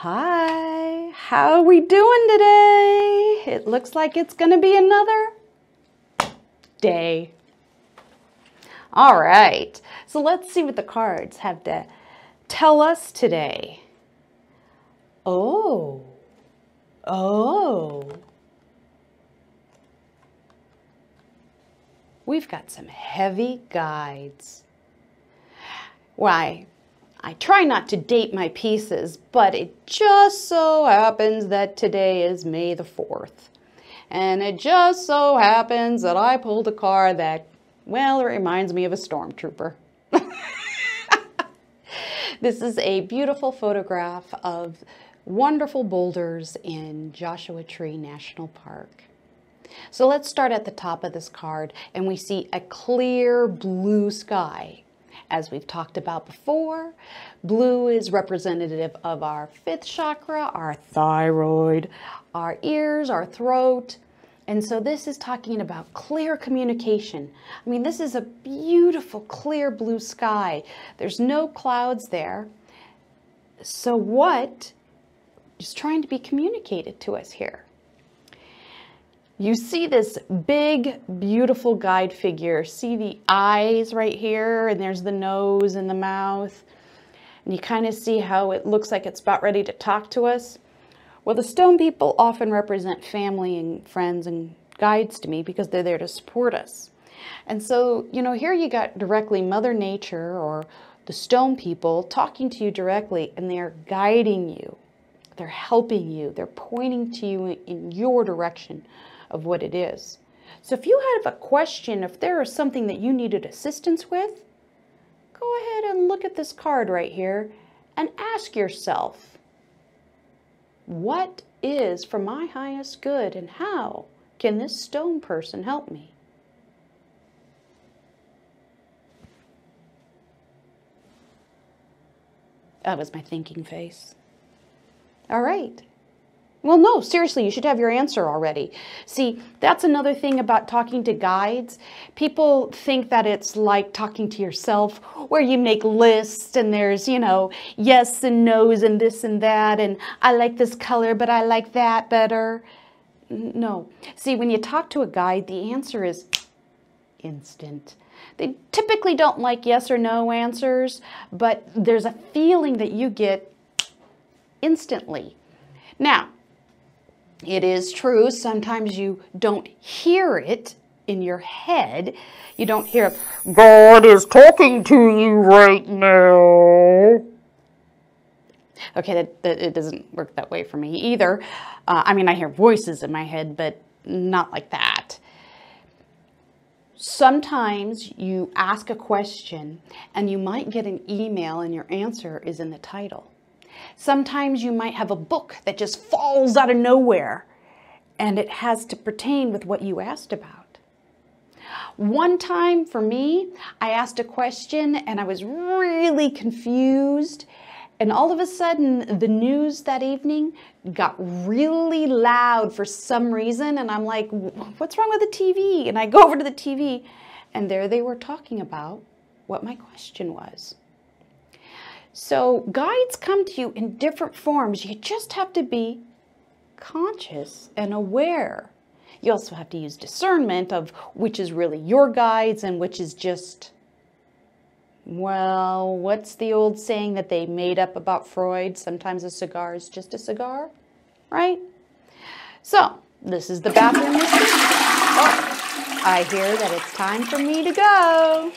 Hi, how are we doing today? It looks like it's going to be another day. All right, so let's see what the cards have to tell us today. Oh. We've got some heavy guides. Why? I try not to date my pieces, but it just so happens that today is May the 4th. And it just so happens that I pulled a card that, well, it reminds me of a stormtrooper. This is a beautiful photograph of wonderful boulders in Joshua Tree National Park. So let's start at the top of this card, and we see a clear blue sky. As we've talked about before, blue is representative of our 5th chakra, our thyroid, our ears, our throat. And so this is talking about clear communication. I mean, this is a beautiful, clear blue sky. There's no clouds there. So what is trying to be communicated to us here? You see this big, beautiful guide figure. See the eyes right here, and there's the nose and the mouth. And you kind of see how it looks like it's about ready to talk to us. Well, the stone people often represent family and friends and guides to me because they're there to support us. And so, you know, here you got directly Mother Nature or the stone people talking to you directly, and they're guiding you. They're helping you. They're pointing to you in your direction of what it is. So if you have a question, if there is something that you needed assistance with, go ahead and look at this card right here and ask yourself, what is for my highest good and how can this stone person help me? That was my thinking face. All right. Well, no, seriously, you should have your answer already. See, that's another thing about talking to guides. People think that it's like talking to yourself, where you make lists and there's, you know, yes and no's and this and that, and I like this color, but I like that better. No. See, when you talk to a guide, the answer is instant. They typically don't like yes or no answers, but there's a feeling that you get instantly. Now, it is true, sometimes you don't hear it in your head. You don't hear, God is talking to you right now. Okay, it doesn't work that way for me either. I mean, I hear voices in my head, but not like that. Sometimes you ask a question and you might get an email and your answer is in the title. Sometimes you might have a book that just falls out of nowhere and it has to pertain with what you asked about. One time for me, I asked a question and I was really confused, and all of a sudden the news that evening got really loud for some reason, and I'm like, what's wrong with the TV? And I go over to the TV and there they were talking about what my question was. So guides come to you in different forms. You just have to be conscious and aware. You also have to use discernment of which is really your guides and which is just, well, what's the old saying that they made up about Freud? Sometimes a cigar is just a cigar, right? So this is the bathroom. Oh, I hear that it's time for me to go.